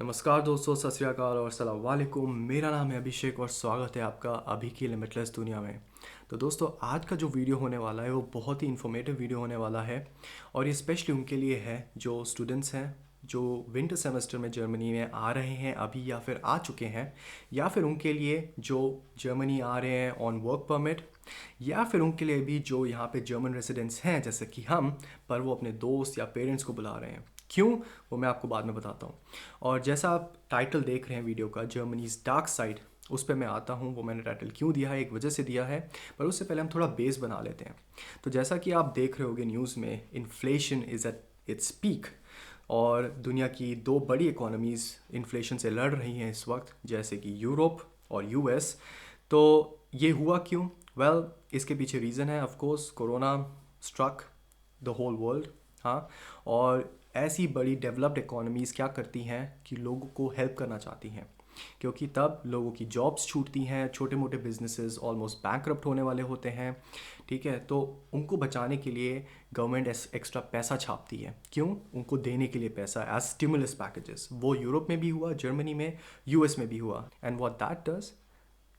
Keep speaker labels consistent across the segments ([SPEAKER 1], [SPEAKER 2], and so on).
[SPEAKER 1] नमस्कार दोस्तों, सत श्री अकाल और अस्सलाम वालेकुम। मेरा नाम है अभिषेक और स्वागत है आपका अभी की लिमिटलेस दुनिया में। तो दोस्तों, आज का जो वीडियो होने वाला है वो बहुत ही इन्फॉर्मेटिव वीडियो होने वाला है और ये स्पेशली उनके लिए है जो स्टूडेंट्स हैं, जो विंटर सेमेस्टर में जर्मनी में आ रहे हैं अभी या फिर आ चुके हैं, या फिर उनके लिए जो जर्मनी आ रहे हैं ऑन वर्क परमिट, या फिर उनके लिए भी जो यहाँ पे जर्मन रेजिडेंट्स हैं जैसे कि हम, पर वो अपने दोस्त या पेरेंट्स को बुला रहे हैं। क्यों, वो मैं आपको बाद में बताता हूँ। और जैसा आप टाइटल देख रहे हैं वीडियो का, जर्मनीज डार्क साइड, उस पर मैं आता हूँ। वो मैंने टाइटल क्यों दिया है, एक वजह से दिया है, पर उससे पहले हम थोड़ा बेस बना लेते हैं। तो जैसा कि आप देख रहे होगे न्यूज़ में, inflation is at its peak और दुनिया की दो बड़ी इकोनॉमीज़ इन्फ्लेशन से लड़ रही हैं इस वक्त, जैसे कि यूरोप और यूएस। तो ये हुआ क्यों? वेल, इसके पीछे रीज़न है of course corona struck the whole world. हाँ, और ऐसी बड़ी डेवलप्ड इकोनॉमीज़ क्या करती हैं कि लोगों को हेल्प करना चाहती हैं, क्योंकि तब लोगों की जॉब्स छूटती हैं, छोटे मोटे बिजनेसेस ऑलमोस्ट बैंकरप्ट होने वाले होते हैं। ठीक है, तो उनको बचाने के लिए गवर्नमेंट एक्स्ट्रा पैसा छापती है। क्यों? उनको देने के लिए पैसा एज स्टिमुलस पैकेजेस। वो यूरोप में भी हुआ, जर्मनी में, यूएस में भी हुआ। And what that does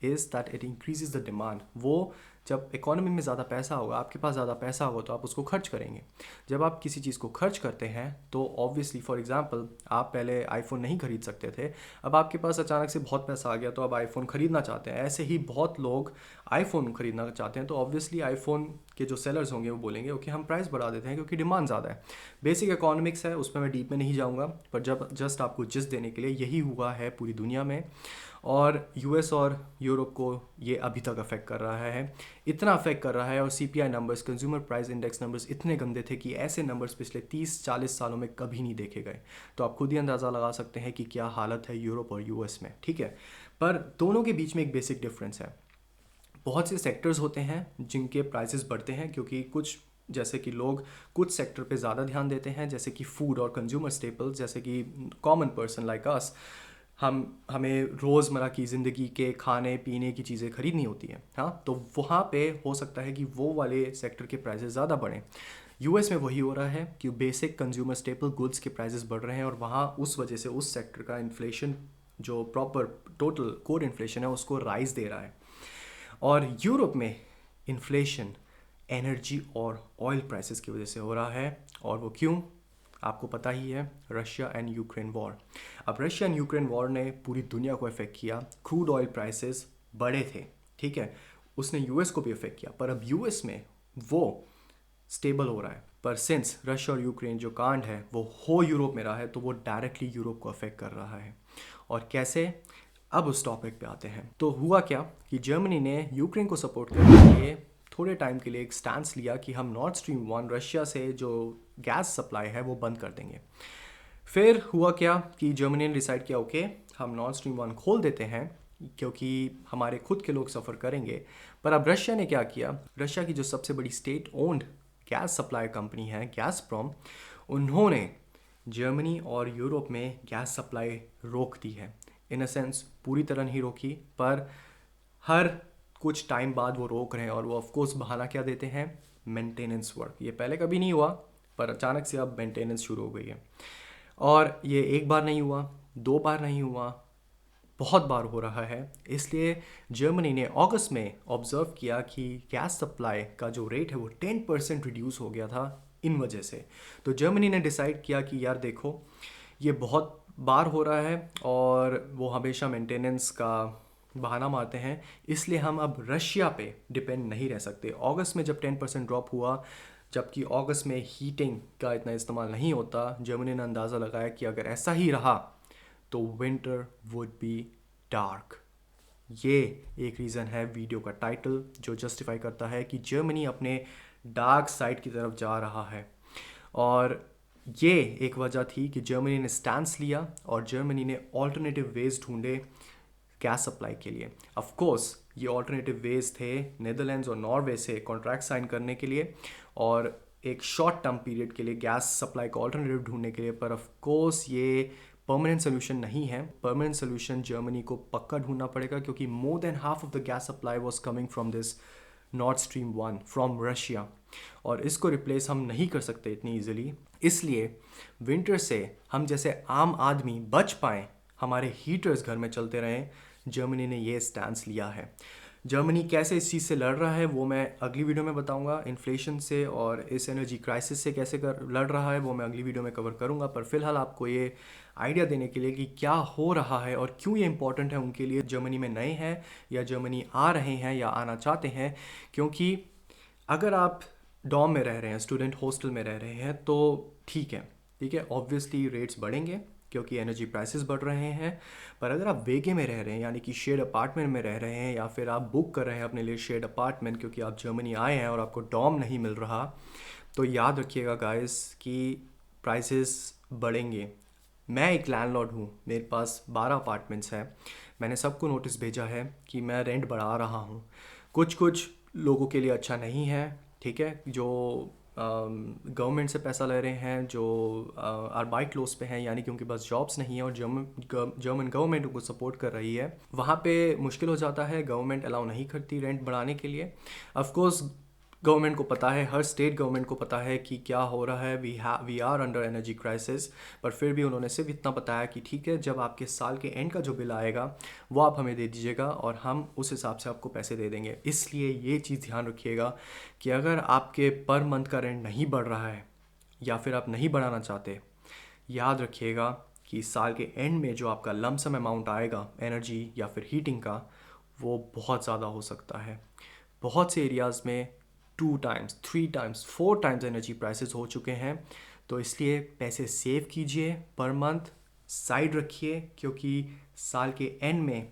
[SPEAKER 1] is that it increases the demand. वो जब इकोनॉमी में ज़्यादा पैसा होगा, आपके पास ज़्यादा पैसा होगा, तो आप उसको खर्च करेंगे। जब आप किसी चीज़ को खर्च करते हैं तो ऑब्वियसली, फॉर एग्जांपल, आप पहले आईफोन नहीं खरीद सकते थे, अब आपके पास अचानक से बहुत पैसा आ गया तो अब आईफोन ख़रीदना चाहते हैं। ऐसे ही बहुत लोग आईफोन खरीदना चाहते हैं, तो ऑब्वियसली आईफोन के जो सेलर्स होंगे वो बोलेंगे ओके, हम प्राइस बढ़ा देते हैं क्योंकि डिमांड ज़्यादा है। बेसिक इकोनॉमिक्स है, उसमें मैं डीप में नहीं जाऊँगा, पर जब जस्ट आपको जिस्ट देने के लिए, यही हुआ है पूरी दुनिया में। और यूएस और यूरोप को ये अभी तक अफेक्ट कर रहा है, इतना अफेक्ट कर रहा है। और CPI numbers, consumer price index numbers, इतने गंदे थे कि ऐसे नंबर्स पिछले 30-40 सालों में कभी नहीं देखे गए। तो आप खुद ही अंदाज़ा लगा सकते हैं कि क्या हालत है यूरोप और यूएस में। ठीक है, पर दोनों के बीच में एक बेसिक डिफरेंस है। बहुत से सेक्टर्स होते हैं जिनके प्राइसेस बढ़ते हैं क्योंकि कुछ, जैसे कि लोग कुछ सेक्टर पे ज़्यादा ध्यान देते हैं, जैसे कि फूड और कंज्यूमर स्टेपल्स, जैसे कि कॉमन पर्सन लाइक अस, हमें रोज़मर्रा की ज़िंदगी के खाने पीने की चीज़ें खरीदनी होती हैं। हाँ, तो वहाँ पे हो सकता है कि वो वाले सेक्टर के प्राइसेस ज़्यादा बढ़ें। यूएस में वही हो रहा है कि बेसिक कंज्यूमर स्टेपल गुड्स के प्राइसेस बढ़ रहे हैं और वहाँ उस वजह से उस सेक्टर का इन्फ्लेशन, जो प्रॉपर टोटल कोर इन्फ्लेशन है, उसको राइज दे रहा है। और यूरोप में इन्फ्लेशन एनर्जी और ऑयल प्राइसेस की वजह से हो रहा है। और वो क्यों, आपको पता ही है, रशिया एंड यूक्रेन वॉर। अब रशिया एंड यूक्रेन वॉर ने पूरी दुनिया को इफेक्ट किया। क्रूड ऑयल प्राइसेस बढ़े थे, ठीक है, उसने यूएस को भी इफेक्ट किया, पर अब यूएस में वो स्टेबल हो रहा है। पर सिंस रशिया और यूक्रेन जो कांड है वो हो यूरोप में रहा है, तो वो डायरेक्टली यूरोप को अफेक्ट कर रहा है। और कैसे, अब उस टॉपिक पे आते हैं। तो हुआ क्या कि जर्मनी ने यूक्रेन को सपोर्ट करने के लिए थोड़े टाइम के लिए एक स्टैंस लिया कि हम नॉर्थ स्ट्रीम 1 रशिया से जो गैस सप्लाई है वो बंद कर देंगे। फिर हुआ क्या कि जर्मनी ने डिसाइड किया ओके, हम नॉर्थ स्ट्रीम 1 खोल देते हैं क्योंकि हमारे खुद के लोग सफ़र करेंगे। पर अब रशिया ने क्या किया, रशिया की जो सबसे बड़ी state owned gas supply company है गैसप्रॉम, उन्होंने जर्मनी और यूरोप में गैस सप्लाई रोक दी है। इन अ सेंस पूरी तरह नहीं रोकी, पर हर कुछ टाइम बाद वो रोक रहे हैं। और वो ऑफ कोर्स बहाना क्या देते हैं, मेंटेनेंस वर्क। ये पहले कभी नहीं हुआ, पर अचानक से अब मेंटेनेंस शुरू हो गई है। और ये एक बार नहीं हुआ, दो बार नहीं हुआ, बहुत बार हो रहा है। इसलिए जर्मनी ने अगस्त में ऑब्जर्व किया कि गैस सप्लाई का जो रेट है वो 10% रिड्यूस हो गया था इन वजह से। तो जर्मनी ने डिसाइड किया कि यार देखो, ये बहुत बार हो रहा है और वो हमेशा मेंटेनेंस का बहाना मारते हैं, इसलिए हम अब रशिया पे डिपेंड नहीं रह सकते। अगस्त में जब 10% ड्रॉप हुआ, जबकि अगस्त में हीटिंग का इतना इस्तेमाल नहीं होता, जर्मनी ने अंदाज़ा लगाया कि अगर ऐसा ही रहा तो विंटर वुड बी डार्क। ये एक रीज़न है वीडियो का टाइटल जो जस्टिफाई करता है कि जर्मनी अपने डार्क साइड की तरफ जा रहा है। और ये एक वजह थी कि जर्मनी ने स्टैंस लिया और जर्मनी ने ऑल्टरनेटिव वेज ढूंढे गैस सप्लाई के लिए। ऑफ कोर्स ये ऑल्टरनेटिव वेज थे नीदरलैंड्स और नॉर्वे से कॉन्ट्रैक्ट साइन करने के लिए और एक शॉर्ट टर्म पीरियड के लिए गैस सप्लाई का ऑल्टरनेटिव ढूंढने के लिए। पर ऑफ कोर्स ये परमानेंट सोल्यूशन नहीं है। परमानेंट सोल्यूशन जर्मनी को पक्का ढूंढना पड़ेगा क्योंकि more than half of the gas supply was coming from this north stream 1 from Russia, और इसको रिप्लेस हम नहीं कर सकते इतनी ईजिली। इसलिए विंटर से हम जैसे आम आदमी बच पाएँ, हमारे हीटर्स घर में चलते रहें, जर्मनी ने ये स्टैंस लिया है। जर्मनी कैसे इस चीज़ से लड़ रहा है वो मैं अगली वीडियो में बताऊंगा। इन्फ्लेशन से और इस एनर्जी क्राइसिस से कैसे लड़ रहा है वो मैं अगली वीडियो में कवर करूंगा। पर फिलहाल आपको ये आइडिया देने के लिए कि क्या हो रहा है और क्यों ये इंपॉर्टेंट है उनके लिए, जर्मनी में नए हैं या जर्मनी आ रहे हैं या आना चाहते हैं। क्योंकि अगर आप डॉम में रह रहे हैं, स्टूडेंट हॉस्टल में रह रहे हैं, तो ठीक है, ठीक है, ऑब्वियसली रेट्स बढ़ेंगे क्योंकि एनर्जी प्राइसेस बढ़ रहे हैं। पर अगर आप वेगे में रह रहे हैं, यानी कि शेड अपार्टमेंट में रह रहे हैं, या फिर आप बुक कर रहे हैं अपने लिए शेड अपार्टमेंट क्योंकि आप जर्मनी आए हैं और आपको डॉम नहीं मिल रहा, तो याद रखिएगा गाइस कि प्राइसेस बढ़ेंगे। मैं एक लैंडलॉर्ड हूँ, मेरे पास 12 अपार्टमेंट्स हैं। मैंने सबको नोटिस भेजा है कि मैं रेंट बढ़ा रहा हूँ। कुछ कुछ लोगों के लिए अच्छा नहीं है, ठीक है, जो गवर्नमेंट से पैसा ले रहे हैं, जो आर्बाइट क्लोज पे हैं, यानी कि उनके पास जॉब्स नहीं है और जर्मन गवर्नमेंट उनको सपोर्ट कर रही है, वहाँ पे मुश्किल हो जाता है, गवर्नमेंट अलाउ नहीं करती रेंट बढ़ाने के लिए। ऑफ कोर्स गवर्नमेंट को पता है, हर स्टेट गवर्नमेंट को पता है कि क्या हो रहा है, we are under energy crisis, पर फिर भी उन्होंने सिर्फ इतना बताया कि ठीक है, जब आपके साल के एंड का जो बिल आएगा वो आप हमें दे दीजिएगा और हम उस हिसाब से आपको पैसे दे देंगे। इसलिए ये चीज़ ध्यान रखिएगा कि अगर आपके पर मंथ का रेंट नहीं बढ़ रहा है या फिर आप नहीं बढ़ाना चाहते, याद रखिएगा कि साल के एंड में जो आपका लमसम अमाउंट आएगा एनर्जी या फिर हीटिंग का, वो बहुत ज़्यादा हो सकता है। बहुत से एरियाज़ में 2 times, 3 times, 4 times energy prices हो चुके हैं। तो इसलिए पैसे सेव कीजिए, पर मंथ साइड रखिए, क्योंकि साल के एंड में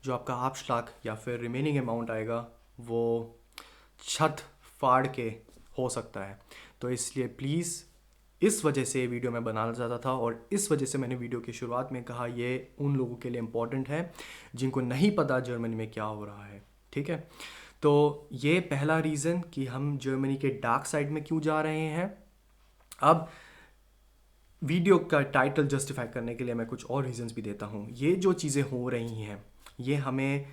[SPEAKER 1] जो आपका आबश्लाक या फिर रिमेनिंग अमाउंट आएगा वो छत फाड़ के हो सकता है। तो इसलिए प्लीज़, इस वजह से ये वीडियो मैं बनाना चाहता था और इस वजह से मैंने वीडियो की शुरुआत में कहा ये उन लोगों के लिए इम्पोर्टेंट है जिनको नहीं पता जर्मनी में क्या हो रहा है, ठीक है। तो ये पहला रीज़न कि हम जर्मनी के डार्क साइड में क्यों जा रहे हैं। अब वीडियो का टाइटल जस्टिफाई करने के लिए मैं कुछ और रीजंस भी देता हूँ। ये जो चीज़ें हो रही हैं ये हमें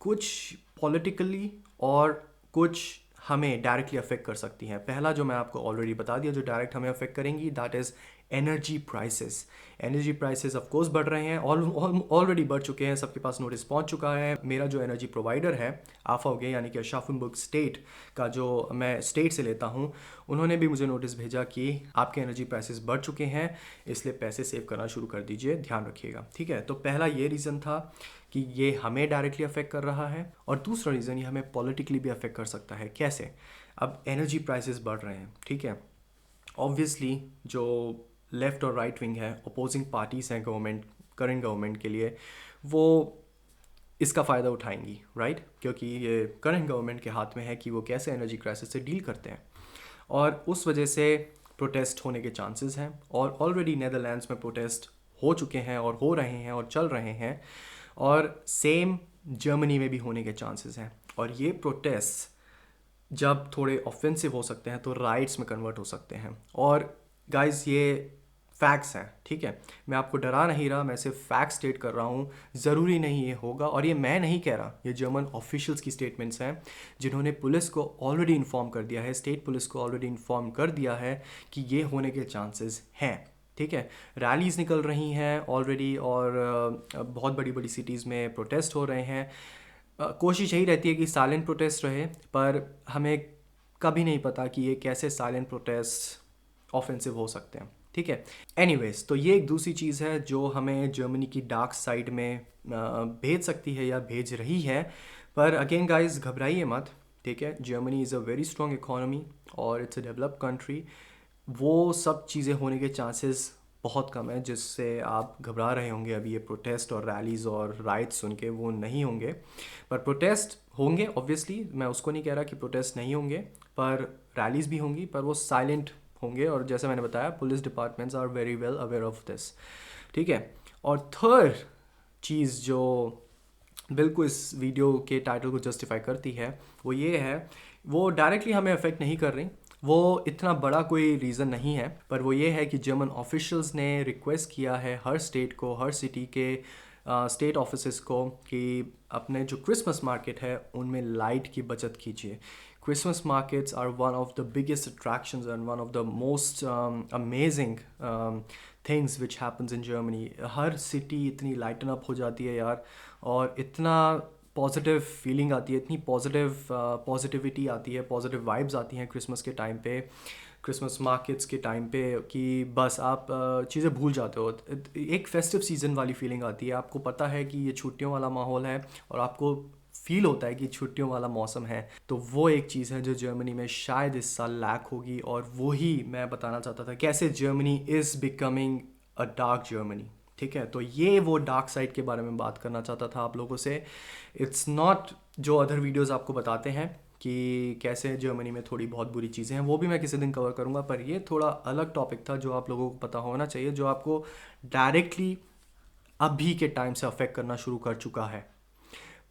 [SPEAKER 1] कुछ पॉलिटिकली और कुछ हमें डायरेक्टली अफेक्ट कर सकती हैं। पहला जो मैं आपको ऑलरेडी बता दिया, जो डायरेक्ट हमें अफेक्ट करेंगी, that is energy prices. Energy prices of course बढ़ रहे हैं, ऑलरेडी बढ़ चुके हैं, सबके पास नोटिस पहुंच चुका है। मेरा जो एनर्जी प्रोवाइडर है आफाउगे, यानी कि अशाफुनबुर्ग स्टेट का, जो मैं स्टेट से लेता हूं, उन्होंने भी मुझे नोटिस भेजा कि आपके एनर्जी प्राइसेस बढ़ चुके हैं, इसलिए पैसे सेव करना शुरू कर दीजिए, ध्यान रखिएगा, ठीक है। तो पहला ये रीज़न था कि ये हमें डायरेक्टली अफेक्ट कर रहा है, और दूसरा रीज़न ये हमें पॉलिटिकली भी अफेक्ट कर सकता है। कैसे? अब एनर्जी प्राइसेस बढ़ रहे हैं, ठीक है, ऑब्वियसली जो लेफ़्ट और राइट विंग है, अपोजिंग पार्टीज़ हैं गवर्नमेंट, करंट गवर्नमेंट के लिए, वो इसका फ़ायदा उठाएंगी, राइट, क्योंकि ये करंट गवर्नमेंट के हाथ में है कि वो कैसे एनर्जी क्राइसिस से डील करते हैं, और उस वजह से प्रोटेस्ट होने के चांसेस हैं। और ऑलरेडी नेदरलैंड्स में प्रोटेस्ट हो चुके हैं और हो रहे हैं और चल रहे हैं, और सेम जर्मनी में भी होने के चांसेस हैं। और ये प्रोटेस्ट जब थोड़े ऑफेंसिव हो सकते हैं तो राइट्स में कन्वर्ट हो सकते हैं। और गाइस ये फैक्ट्स हैं, ठीक है, मैं आपको डरा नहीं रहा, मैं सिर्फ फैक्ट स्टेट कर रहा हूँ। ज़रूरी नहीं ये होगा, और ये मैं नहीं कह रहा, ये जर्मन ऑफिशियल्स की स्टेटमेंट्स हैं जिन्होंने पुलिस को ऑलरेडी इन्फॉर्म कर दिया है, स्टेट पुलिस को ऑलरेडी इन्फॉर्म कर दिया है कि ये होने के चांसेस हैं, ठीक है। रैलीज़ निकल रही हैं ऑलरेडी, और बहुत बड़ी बड़ी सिटीज़ में प्रोटेस्ट हो रहे हैं। कोशिश यही रहती है कि साइलेंट प्रोटेस्ट रहे, पर हमें कभी नहीं पता कि ये कैसे साइलेंट प्रोटेस्ट ऑफेंसिव हो सकते हैं, ठीक है। एनीवेज, तो ये एक दूसरी चीज़ है जो हमें जर्मनी की डार्क साइड में भेज सकती है या भेज रही है। पर अगेन गाइस, घबराइए मत, ठीक है। Germany is a very strong economy और इट्स अ डेवलप्ड कंट्री। वो सब चीज़ें होने के चांसेस बहुत कम है जिससे आप घबरा रहे होंगे अभी ये प्रोटेस्ट और रैलीज़ और राइट्स सुन के, वो नहीं होंगे। पर प्रोटेस्ट होंगे ऑब्वियसली, मैं उसको नहीं कह रहा कि प्रोटेस्ट नहीं होंगे, पर रैलीज़ भी होंगी, पर वो साइलेंट होंगे। और जैसे मैंने बताया, police departments are very well aware of this, ठीक है। और थर्ड चीज़ जो बिल्कुल इस वीडियो के टाइटल को जस्टिफाई करती है वो ये है, वो डायरेक्टली हमें अफेक्ट नहीं कर रही, वो इतना बड़ा कोई रीज़न नहीं है, पर वो ये है कि जर्मन ऑफिशियल्स ने रिक्वेस्ट किया है हर स्टेट को, हर सिटी के स्टेट ऑफिसेस को कि अपने जो क्रिसमस मार्केट है उनमें लाइट की बचत कीजिए। Christmas markets are one of the biggest attractions and one of the most amazing things which happens in Germany. हर सिटी इतनी लाइटन अप हो जाती है यार, और इतना पॉजिटिव फीलिंग आती है, इतनी पॉजिटिविटी आती है, पॉजिटिव वाइब्स आती हैं क्रिसमस के टाइम पे, क्रिसमस मार्केट्स के टाइम पे, कि बस आप चीज़ें भूल जाते हो। एक फेस्टिव सीज़न वाली फीलिंग आती है, आपको पता है कि ये छुट्टियों वाला माहौल है और आपको फील होता है कि छुट्टियों वाला मौसम है। तो वो एक चीज़ है जो जर्मनी में शायद इस साल लैक होगी, और वही मैं बताना चाहता था कैसे Germany is becoming a dark Germany. ठीक है, तो ये वो डार्क साइड के बारे में बात करना चाहता था आप लोगों से। इट्स नॉट जो अदर वीडियोस आपको बताते हैं कि कैसे जर्मनी में थोड़ी बहुत बुरी चीज़ें हैं, वो भी मैं किसी दिन कवर करूँगा, पर ये थोड़ा अलग टॉपिक था जो आप लोगों को पता होना चाहिए, जो आपको डायरेक्टली अभी के टाइम से अफेक्ट करना शुरू कर चुका है।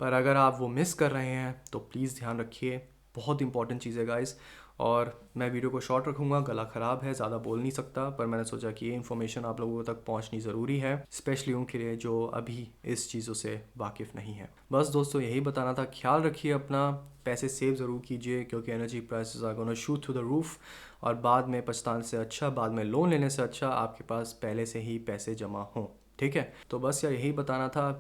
[SPEAKER 1] पर अगर आप वो मिस कर रहे हैं तो प्लीज़ ध्यान रखिए, बहुत इंपॉर्टेंट चीज़ है गाइस। और मैं वीडियो को शॉर्ट रखूँगा, गला ख़राब है, ज़्यादा बोल नहीं सकता, पर मैंने सोचा कि ये इन्फॉर्मेशन आप लोगों तक पहुँचनी ज़रूरी है, स्पेशली उनके लिए जो अभी इस चीज़ों से वाकिफ़ नहीं है। बस दोस्तों यही बताना था, ख्याल रखिए अपना, पैसे सेव ज़रूर कीजिए क्योंकि energy prices are gonna shoot through the roof, और बाद में पछताने से अच्छा, बाद में लोन लेने से अच्छा आपके पास पहले से ही पैसे जमा हों। ठीक है, तो बस यार यही बताना था।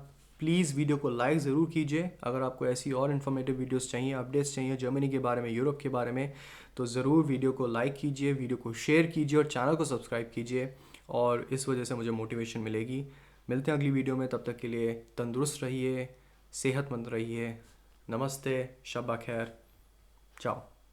[SPEAKER 1] प्लीज़ वीडियो को लाइक ज़रूर कीजिए। अगर आपको ऐसी और इन्फॉर्मेटिव वीडियोस चाहिए, अपडेट्स चाहिए जर्मनी के बारे में, यूरोप के बारे में, तो ज़रूर वीडियो को लाइक कीजिए, वीडियो को शेयर कीजिए और चैनल को सब्सक्राइब कीजिए, और इस वजह से मुझे मोटिवेशन मिलेगी। मिलते हैं अगली वीडियो में, तब तक के लिए तंदुरुस्त रहिए, सेहतमंद रहिए। नमस्ते, शब्बा खैर, चाओ।